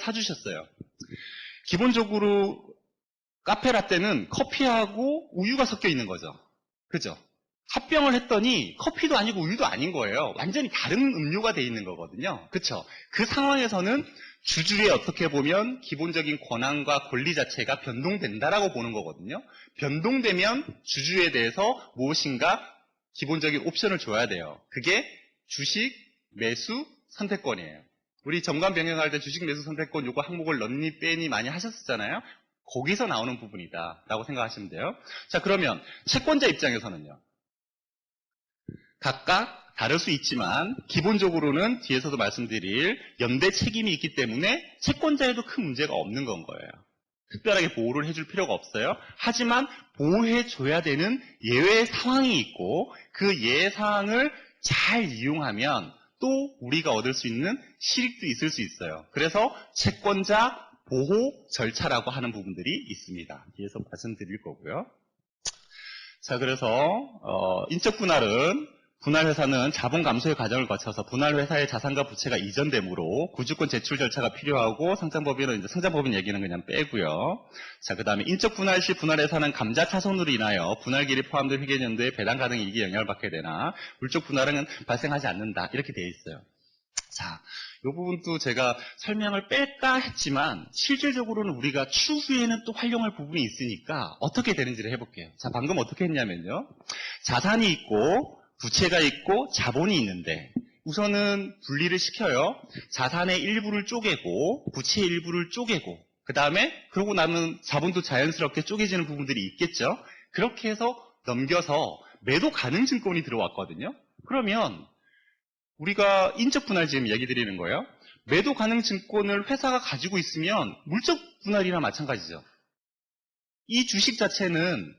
사주셨어요. 기본적으로 카페라떼는 커피하고 우유가 섞여 있는 거죠. 그죠? 합병을 했더니 커피도 아니고 우유도 아닌 거예요. 완전히 다른 음료가 돼 있는 거거든요. 그쵸? 그 상황에서는 주주의 어떻게 보면 기본적인 권한과 권리 자체가 변동된다라고 보는 거거든요. 변동되면 주주에 대해서 무엇인가 기본적인 옵션을 줘야 돼요. 그게 주식, 매수, 선택권이에요. 우리 정관 변경할 때 주식, 매수, 선택권 요거 항목을 넣니 빼니 많이 하셨었잖아요. 거기서 나오는 부분이다라고 생각하시면 돼요. 자, 그러면 채권자 입장에서는요. 각각 다를 수 있지만 기본적으로는 뒤에서도 말씀드릴 연대 책임이 있기 때문에 채권자에도 큰 문제가 없는 건 거예요. 특별하게 보호를 해줄 필요가 없어요. 하지만 보호해줘야 되는 예외 상황이 있고 그 예외 상황을 잘 이용하면 또 우리가 얻을 수 있는 실익도 있을 수 있어요. 그래서 채권자 보호 절차라고 하는 부분들이 있습니다. 뒤에서 말씀드릴 거고요. 자, 그래서 인적 분할은 분할회사는 자본 감소의 과정을 거쳐서 분할회사의 자산과 부채가 이전되므로 구주권 제출 절차가 필요하고 상장법인은 이제 상장법인 얘기는 그냥 빼고요. 자, 그 다음에 인적 분할 시 분할회사는 감자 차손으로 인하여 분할기일이 포함된 회계연도에 배당 가능 이익이 영향을 받게 되나 물적 분할은 발생하지 않는다 이렇게 되어 있어요. 자, 이 부분도 제가 설명을 뺄까 했지만 실질적으로는 우리가 추후에는 또 활용할 부분이 있으니까 어떻게 되는지를 해볼게요. 자, 방금 어떻게 했냐면요. 자산이 있고 부채가 있고 자본이 있는데 우선은 분리를 시켜요. 자산의 일부를 쪼개고 부채의 일부를 쪼개고 그 다음에 그러고 나면 자본도 자연스럽게 쪼개지는 부분들이 있겠죠. 그렇게 해서 넘겨서 매도 가능 증권이 들어왔거든요. 그러면 우리가 인적 분할 지금 얘기 드리는 거예요. 매도 가능 증권을 회사가 가지고 있으면 물적 분할이나 마찬가지죠. 이 주식 자체는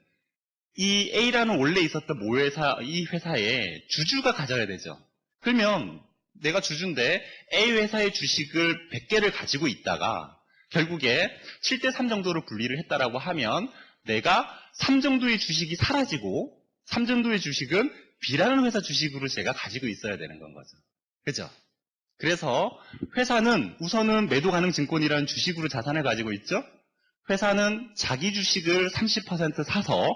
이 A라는 원래 있었던 모회사, 이 회사에 주주가 가져야 되죠. 그러면 내가 주주인데 A 회사의 주식을 100개를 가지고 있다가 결국에 7대3 정도로 분리를 했다라고 하면 내가 3 정도의 주식이 사라지고 3 정도의 주식은 B라는 회사 주식으로 제가 가지고 있어야 되는 건 거죠. 그죠? 그래서 회사는 우선은 매도 가능 증권이라는 주식으로 자산을 가지고 있죠. 회사는 자기 주식을 30% 사서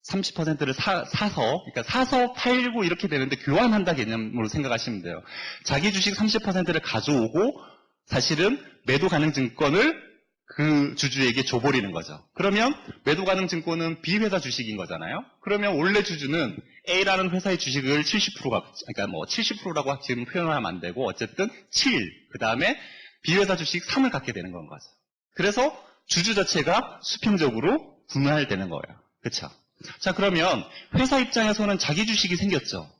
30%를 사서, 그러니까 사서 팔고 이렇게 되는데 교환한다 개념으로 생각하시면 돼요. 자기 주식 30%를 가져오고 사실은 매도 가능 증권을 그 주주에게 줘버리는 거죠. 그러면 매도 가능 증권은 B 회사 주식인 거잖아요. 그러면 원래 주주는 A라는 회사의 주식을 70%가, 그러니까 뭐 70%라고 지금 표현하면 안 되고 어쨌든 7, 그 다음에 B 회사 주식 3을 갖게 되는 건 거죠. 그래서 주주 자체가 수평적으로 분할되는 거예요. 그렇죠? 자, 그러면 회사 입장에서는 자기 주식이 생겼죠.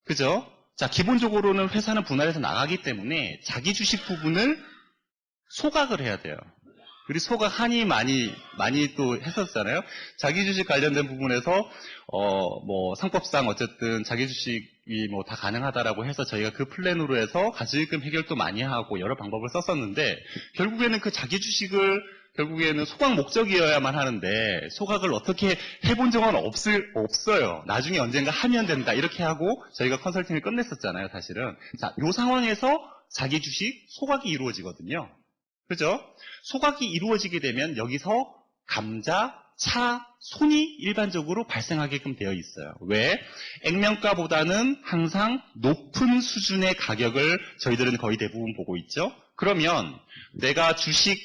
그죠? 자, 기본적으로는 회사는 분할해서 나가기 때문에 자기 주식 부분을 소각을 해야 돼요. 우리 소각 한이 많이 또 했었잖아요. 자기 주식 관련된 부분에서 뭐 상법상 어쨌든 자기 주식이 뭐 다 가능하다라고 해서 저희가 그 플랜으로 해서 가지금 해결도 많이 하고 여러 방법을 썼었는데 결국에는 그 자기 주식을 결국에는 소각 목적이어야만 하는데 소각을 어떻게 해본 적은 없어요. 나중에 언젠가 하면 된다 이렇게 하고 저희가 컨설팅을 끝냈었잖아요. 사실은 자, 요 상황에서 자기 주식 소각이 이루어지거든요. 그죠? 소각이 이루어지게 되면 여기서 감자, 차, 손이 일반적으로 발생하게끔 되어 있어요. 왜? 액면가보다는 항상 높은 수준의 가격을 저희들은 거의 대부분 보고 있죠. 그러면 내가 주식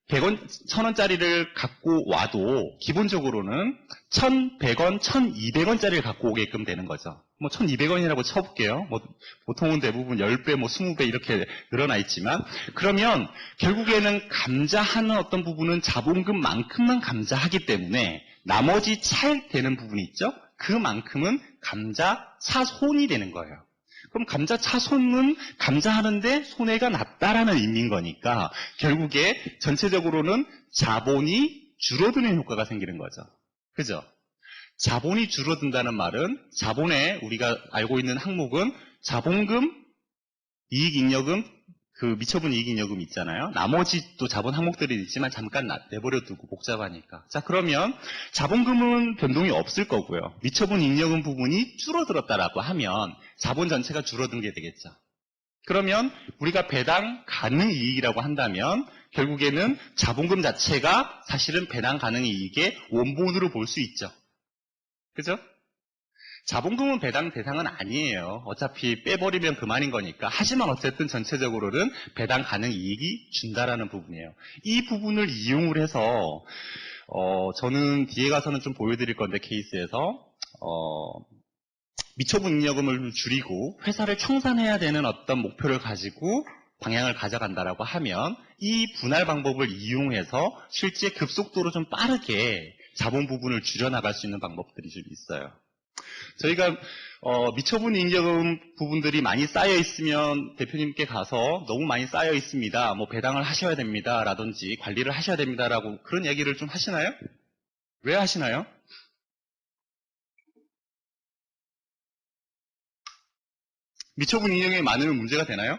100원, 1000원짜리를 갖고 와도 기본적으로는 1100원, 1200원짜리를 갖고 오게끔 되는 거죠. 뭐 1200원이라고 쳐볼게요. 뭐 보통은 대부분 10배, 뭐 20배 이렇게 늘어나 있지만 그러면 결국에는 감자하는 어떤 부분은 자본금만큼만 감자하기 때문에 나머지 차액되는 부분이 있죠. 그만큼은 감자 차손이 되는 거예요. 그럼 감자 차손은 감자하는데 손해가 났다라는 의미인 거니까 결국에 전체적으로는 자본이 줄어드는 효과가 생기는 거죠. 그죠? 자본이 줄어든다는 말은 자본에 우리가 알고 있는 항목은 자본금, 이익잉여금, 그 미처분 이익잉여금 있잖아요. 나머지 또 자본 항목들이 있지만 잠깐 내버려 두고 복잡하니까. 자, 그러면 자본금은 변동이 없을 거고요. 미처분 잉여금 부분이 줄어들었다라고 하면 자본 전체가 줄어든 게 되겠죠. 그러면 우리가 배당 가능 이익이라고 한다면 결국에는 자본금 자체가 사실은 배당 가능 이익의 원본으로 볼 수 있죠. 그죠? 자본금은 배당 대상은 아니에요. 어차피 빼버리면 그만인 거니까. 하지만 어쨌든 전체적으로는 배당 가능 이익이 준다라는 부분이에요. 이 부분을 이용을 해서 저는 뒤에 가서는 좀 보여드릴 건데 케이스에서 미처분 잉여금을 줄이고 회사를 청산해야 되는 어떤 목표를 가지고 방향을 가져간다라고 하면 이 분할 방법을 이용해서 실제 급속도로 좀 빠르게 자본 부분을 줄여나갈 수 있는 방법들이 좀 있어요. 저희가 미처분 잉여금 부분들이 많이 쌓여 있으면 대표님께 가서 너무 많이 쌓여 있습니다. 뭐 배당을 하셔야 됩니다. 라든지 관리를 하셔야 됩니다라고 그런 얘기를 좀 하시나요? 왜 하시나요? 미처분 잉여금이 많으면 문제가 되나요?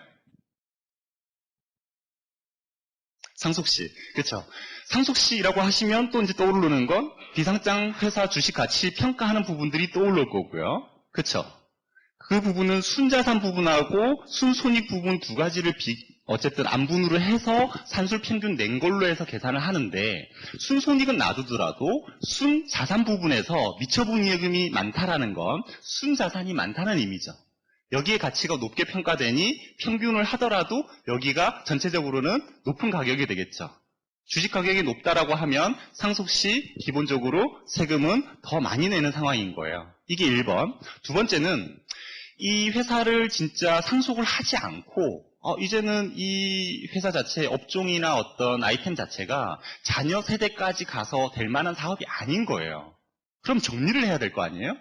상속시. 그렇죠. 상속시라고 하시면 또 이제 떠오르는 건 비상장 회사 주식 가치 평가하는 부분들이 떠오를 거고요. 그렇죠. 그 부분은 순자산 부분하고 순손익 부분 두 가지를 어쨌든 안분으로 해서 산술 평균 낸 걸로 해서 계산을 하는데 순손익은 놔두더라도 순자산 부분에서 미처분 잉여금이 많다라는 건 순자산이 많다는 의미죠. 여기에 가치가 높게 평가되니 평균을 하더라도 여기가 전체적으로는 높은 가격이 되겠죠. 주식 가격이 높다라고 하면 상속시 기본적으로 세금은 더 많이 내는 상황인 거예요. 이게 1번. 두 번째는 이 회사를 진짜 상속을 하지 않고 이제는 이 회사 자체 업종이나 어떤 아이템 자체가 자녀 세대까지 가서 될 만한 사업이 아닌 거예요. 그럼 정리를 해야 될 거 아니에요?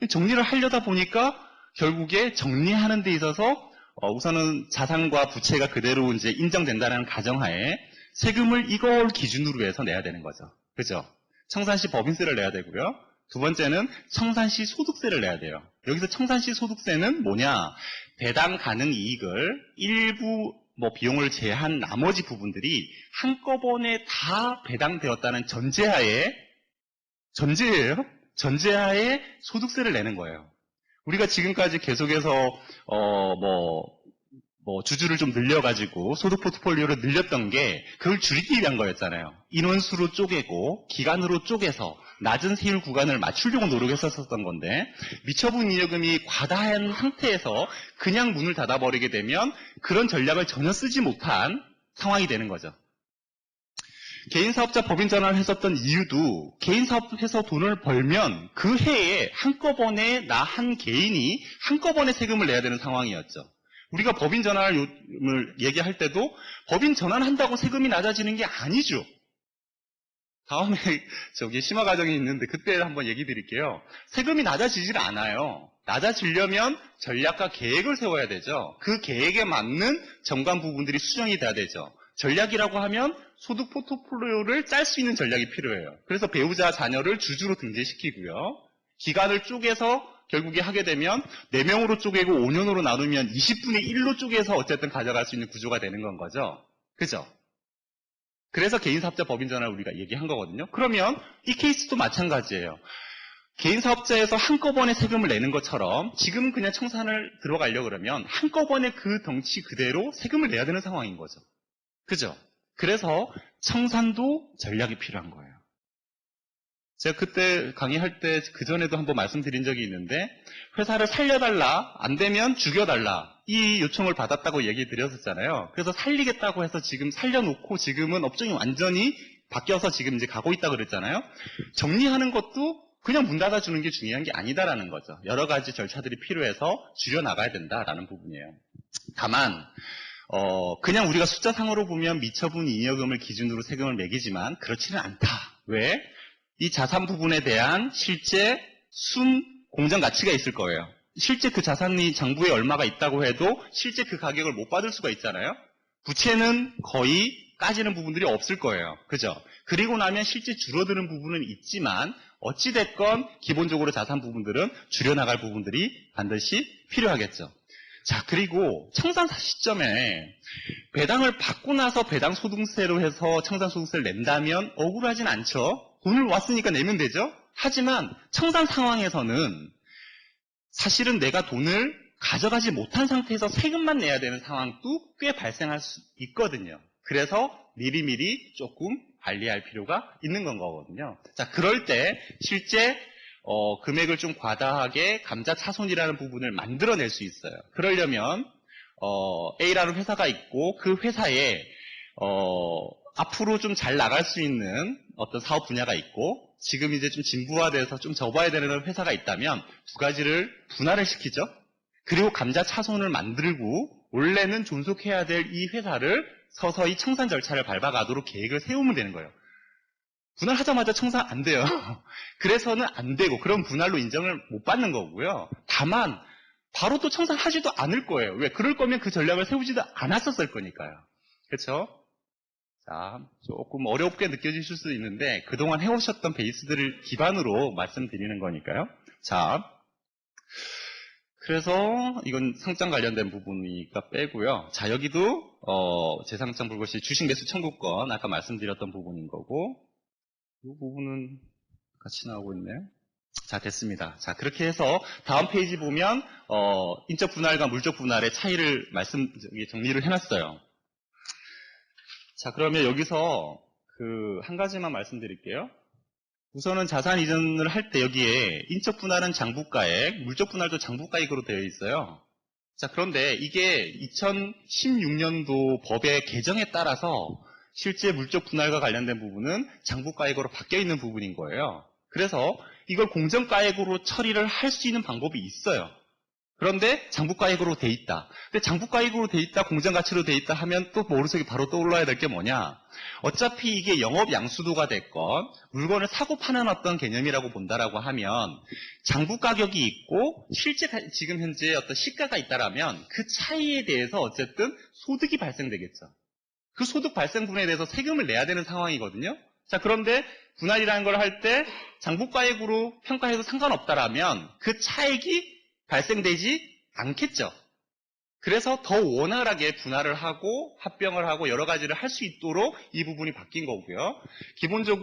정리를 하려다 보니까 결국에 정리하는 데 있어서 우선은 자산과 부채가 그대로 이제 인정된다는 가정하에 세금을 이걸 기준으로 해서 내야 되는 거죠. 그죠? 청산시 법인세를 내야 되고요. 두 번째는 청산시 소득세를 내야 돼요. 여기서 청산시 소득세는 뭐냐? 배당 가능 이익을 일부 비용을 제한 나머지 부분들이 한꺼번에 다 배당되었다는 전제하에 소득세를 내는 거예요. 우리가 지금까지 계속해서 주주를 좀 늘려가지고 소득 포트폴리오를 늘렸던 게 그걸 줄이기 위한 거였잖아요. 인원수로 쪼개고 기간으로 쪼개서 낮은 세율 구간을 맞추려고 노력했었던 건데 미처분 잉여금이 과다한 상태에서 그냥 문을 닫아버리게 되면 그런 전략을 전혀 쓰지 못한 상황이 되는 거죠. 개인사업자 법인 전환을 했었던 이유도 개인사업해서 돈을 벌면 그 해에 한꺼번에 나 한 개인이 한꺼번에 세금을 내야 되는 상황이었죠. 우리가 법인 전환을 얘기할 때도 법인 전환한다고 세금이 낮아지는 게 아니죠. 다음에 심화 과정이 있는데 그때 한번 얘기 드릴게요. 세금이 낮아지질 않아요. 낮아지려면 전략과 계획을 세워야 되죠. 그 계획에 맞는 정관 부분들이 수정이 돼야 되죠. 전략이라고 하면 소득 포트폴리오를 짤 수 있는 전략이 필요해요. 그래서 배우자 자녀를 주주로 등재시키고요. 기간을 쪼개서 결국에 하게 되면 4명으로 쪼개고 5년으로 나누면 20분의 1로 쪼개서 어쨌든 가져갈 수 있는 구조가 되는 건 거죠. 그죠? 그래서 개인사업자 법인전환을 우리가 얘기한 거거든요. 그러면 이 케이스도 마찬가지예요. 개인사업자에서 한꺼번에 세금을 내는 것처럼 지금 그냥 청산을 들어가려고 그러면 한꺼번에 그 덩치 그대로 세금을 내야 되는 상황인 거죠. 그죠? 그래서 청산도 전략이 필요한 거예요. 제가 그때 강의할 때 그전에도 한번 말씀드린 적이 있는데 회사를 살려달라, 안 되면 죽여달라 이 요청을 받았다고 얘기 드렸었잖아요. 그래서 살리겠다고 해서 지금 살려놓고 지금은 업종이 완전히 바뀌어서 지금 이제 가고 있다고 그랬잖아요. 정리하는 것도 그냥 문 닫아주는 게 중요한 게 아니다라는 거죠. 여러 가지 절차들이 필요해서 줄여나가야 된다라는 부분이에요. 다만 그냥 우리가 숫자상으로 보면 미처분 잉여금을 기준으로 세금을 매기지만 그렇지는 않다. 왜? 이 자산 부분에 대한 실제 순 공정 가치가 있을 거예요. 실제 그 자산이 장부에 얼마가 있다고 해도 실제 그 가격을 못 받을 수가 있잖아요. 부채는 거의 까지는 부분들이 없을 거예요. 그죠? 그리고 나면 실제 줄어드는 부분은 있지만 어찌됐건 기본적으로 자산 부분들은 줄여나갈 부분들이 반드시 필요하겠죠. 자, 그리고 청산 시점에 배당을 받고 나서 배당 소득세로 해서 청산 소득세를 낸다면 억울하진 않죠. 돈을 왔으니까 내면 되죠. 하지만 청산 상황에서는 사실은 내가 돈을 가져가지 못한 상태에서 세금만 내야 되는 상황도 꽤 발생할 수 있거든요. 그래서 미리미리 조금 관리할 필요가 있는 건 거거든요. 자, 그럴 때 실제 금액을 좀 과다하게 감자 차손이라는 부분을 만들어낼 수 있어요. 그러려면 A라는 회사가 있고 그 회사에 앞으로 좀 잘 나갈 수 있는 어떤 사업 분야가 있고 지금 이제 좀 진부화돼서 좀 접어야 되는 회사가 있다면 두 가지를 분할을 시키죠. 그리고 감자 차손을 만들고 원래는 존속해야 될 이 회사를 서서히 청산 절차를 밟아가도록 계획을 세우면 되는 거예요. 분할하자마자 청산 안 돼요. 그래서는 안 되고 그런 분할로 인정을 못 받는 거고요. 다만 바로 또 청산하지도 않을 거예요. 왜? 그럴 거면 그 전략을 세우지도 않았었을 거니까요. 그렇죠? 자, 조금 어렵게 느껴지실 수도 있는데 그동안 해오셨던 베이스들을 기반으로 말씀드리는 거니까요. 자, 그래서 이건 상장 관련된 부분이니까 빼고요. 자, 여기도 재상장 불거시 주식 매수 청구권 아까 말씀드렸던 부분인 거고 이 부분은 같이 나오고 있네요. 자, 됐습니다. 자, 그렇게 해서 다음 페이지 보면 인적 분할과 물적 분할의 차이를 정리를 해놨어요. 자, 그러면 여기서 한 가지만 말씀드릴게요. 우선은 자산 이전을 할 때 여기에 인적 분할은 장부가액, 물적 분할도 장부가액으로 되어 있어요. 자, 그런데 이게 2016년도 법의 개정에 따라서 실제 물적 분할과 관련된 부분은 장부가액으로 바뀌어 있는 부분인 거예요. 그래서 이걸 공정가액으로 처리를 할 수 있는 방법이 있어요. 그런데 장부가액으로 돼 있다. 근데 장부가액으로 돼 있다, 공정가치로 돼 있다 하면 또 머릿속에 바로 떠올라야 될 게 뭐냐. 어차피 이게 영업 양수도가 됐건 물건을 사고 파는 어떤 개념이라고 본다라고 하면 장부가격이 있고 실제 지금 현재 어떤 시가가 있다라면 그 차이에 대해서 어쨌든 소득이 발생되겠죠. 그 소득 발생분에 대해서 세금을 내야 되는 상황이거든요. 자, 그런데 분할이라는 걸 할 때 장부가액으로 평가해도 상관없다라면 그 차액이 발생되지 않겠죠. 그래서 더 원활하게 분할을 하고 합병을 하고 여러 가지를 할 수 있도록 이 부분이 바뀐 거고요. 기본적으로